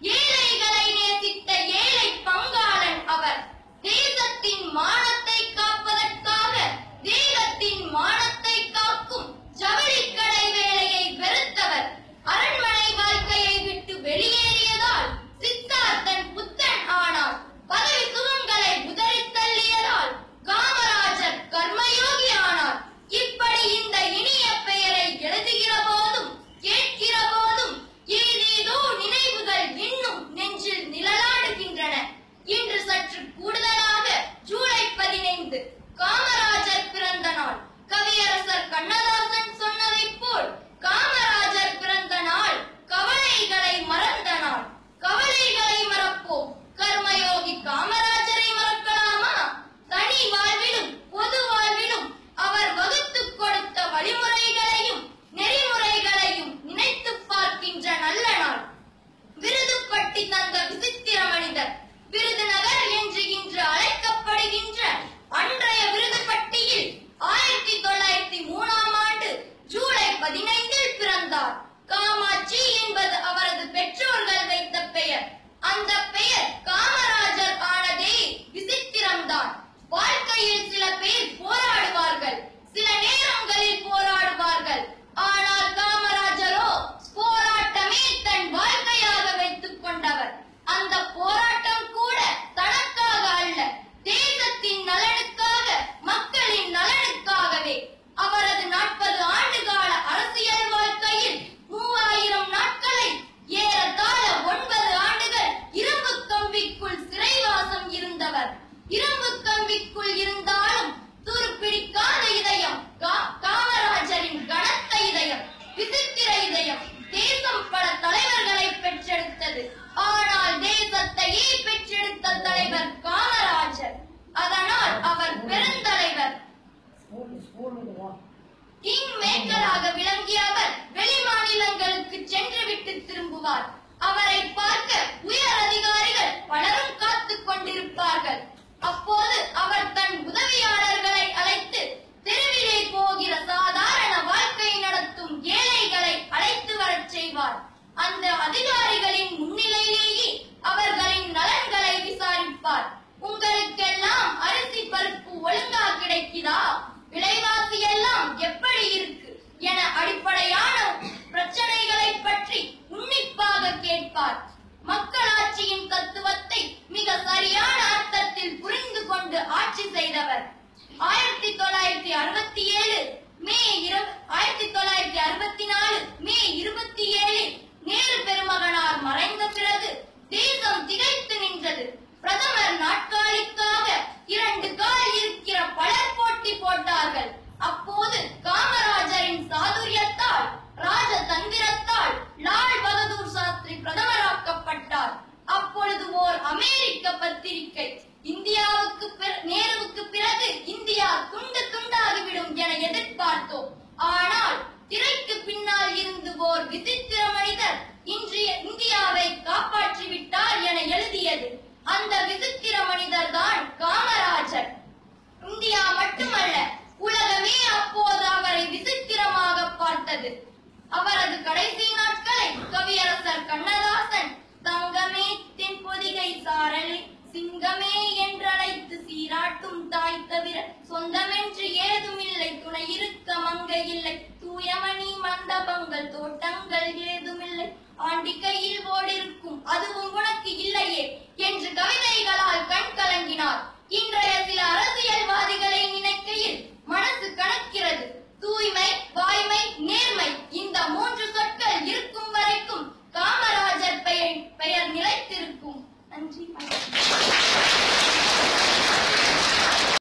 ஏழைகளை நேசித்த ஏழை பங்காளன் அவர். தேசத்தின் மானத்தை காப்பதற்காக தேசத்தின் மானத்தை காக்கும் ஜவுளிக்கடை வேலையை வெறுத்தவர். அரண்மனை வாழ்க்கையை விட்டு வெளியேறியதால் சித்தார்த்தன் புத்தன் ஆனார். பதவி சுகங்களை உதறி தள்ளியதால் காமராஜர் கர்மயோகி ஆனார். இப்படி இந்த இனிய பெயரை எழுதுகிற போதும் கேட்கிற போதும் ஏதேதோ நினைவுகள் இன்னும் நெஞ்சில் நிழலாடுகின்றன. இன்று சற்று கூடுதலாக ஜூலை 15 காமராஜர் பிறந்த நாள். கவியரசர் கண்ணதாசன் சொன்னதை போல் காமராஜர் பிறந்த நாள் கவலைகளை மறந்த நாள். கவலைகளை மறப்போம். கர்மயோகி காமராஜரை மறக்கலாமா? தனி வாழ்விலும் பொது வாழ்விலும் அவர் வகுத்துக் கொடுத்த வழிமுறைகளையும் நெறிமுறைகளையும் நினைத்து பார்க்கின்ற நல்ல நாள். விருதுப்பட்டி தந்த விசித்திர மனிதர், விருதுநகர் என்று இன்று அழைக்கப்படுகின்ற அன்றைய விருதுப்பட்டியில் 1903ஆம் ஆண்டு ஜூலை 15 பிறந்தார். காமாட்சி என்பது அவரது பெற்றோர்கள் வைத்த பெயர். அந்த பெயர் காமராஜர் ஆனதே விசித்திரம்தான். வாழ்க்கையில் சில பேர் போராடுவார்கள், சில நேரங்களில் போராடுவார்கள். ஆனால் காமராஜரோ போராட்டமே தன் வாழ்க்கையாக வைத்துக் கொண்டவர். அந்த போராட்டம் கூட தனக்காக அல்ல, தேசத்தின் நலனுக்காக, மக்களின் நலனுக்காகவே. அவரது 40 ஆண்டுகால அரசியல் வாழ்க்கையில் 3000 நாட்களை ஏறத்தாழ 9 ஆண்டுகள் இரும்பு கம்பிக்குள் சிறைவாசம் இருந்தவர். இரும்பு கம்பிக்குள் இருந்தாலும் துருப்பிடிக்காத இதயம் காமராஜரின் கனத்த இதயம், விசித்திர இதயம். தேசம் பல தலைவர்களை பெற்றெடுத்தது. ஆனால் தேசத்தையே பெற்றெடுத்த தலைவர் காமராஜர். அதனால் அவர் பெருந்தலைவர். கிங் மேக்கராக விளங்கிய அவர் வெளி மாநிலங்களுக்கு சென்று விட்டு திரும்புவார். அவரை பார்க்க உயர் அதிகாரிகள் பலரும் காத்துக் கொண்டிருப்பார்கள். அப்போது அவர் தன் உதவியாளர்களை அழைத்து தெருவிலே போகிற சாதாரண வாழ்க்கை நடத்தும் ஏழைகளை அழைத்து வரச் செய்வார். அந்த அதிகாரிகளின் முன்னிலையிலேயே அவர்களின் நலன்களை விசாரிப்பார். உங்களுக்கெல்லாம் அரிசி பருப்பு ஒழுங்கா கிடைக்குதா? விலைவாசி எல்லாம் எப்படி இருக்கு என அடிப்படையான பிரச்சனைகளை பற்றி உன்னிப்பாக கேட்பார். மக்களாட்சியின் தத்துவத்தை மிக சரியான அர்த்தத்தில் புரிந்து கொண்டு ஆட்சி செய்தவர். 1964 மே 27 நேரு பெருமகனார் மறைந்த பிறகு தேசம் திகைத்து நின்றது. பிரதமர் நாற்காலிக்காக 2 கால் இருக்கிற பலர் போட்டி போட்டார்கள். அப்போது காமராஜரின் சாதுரியத்தால், ராஜதந்திரத்தால் லால் பகதூர் சாஸ்திரி பிரதமராக்கப்பட்டார். அப்பொழுது ஓர் அமெரிக்க பத்திரிகை நேருவுக்கு பிறகு இந்தியா துண்டு துண்டாகிவிடும் என எதிர்பார்த்தோம். ஆனால் திரைக்கு பின்னால் இருந்து ஓர் விசித்திர மனிதர் இன்றைய இந்தியாவை காப்பாற்றிவிட்டார் என எழுதியது. அந்த விசித்திர மனிதர் தான் காமராஜர். இந்தியா மட்டுமல்ல, உலகமே அப்போது அவரை விசித்திரமாக பார்த்தது. அவரது கடைசி நாட்களை கவியரசர் கண்ணதாசன் தங்கமே தென் பொதிகை சாரலே சிங்கமே என்றழைத்து சீராட்டும் தாய் தவிர சொந்தமென்று ஏதுமில்லை, துணை இருக்க மங்கை இல்லை, தூயமணி மண்டபங்கள் தோட்டங்கள் ஏதுமில்லை, ஆண்டி கையில் ஓடிருக்கும் அதுவும் உனக்கு இல்லையே என்று கவிதைகளால் கண் கலங்கினார். இன்றைய சில அரசியல்வாதிகளை நினைக்கையில் மனசு கணக்கிறது. தூய்மை, வாய்மை, நேர்மை இந்த 3 சொற்கள் இருக்கும் வரைக்கும் காமராஜர் பெயர் நிலைத்திருக்கும். நன்றி.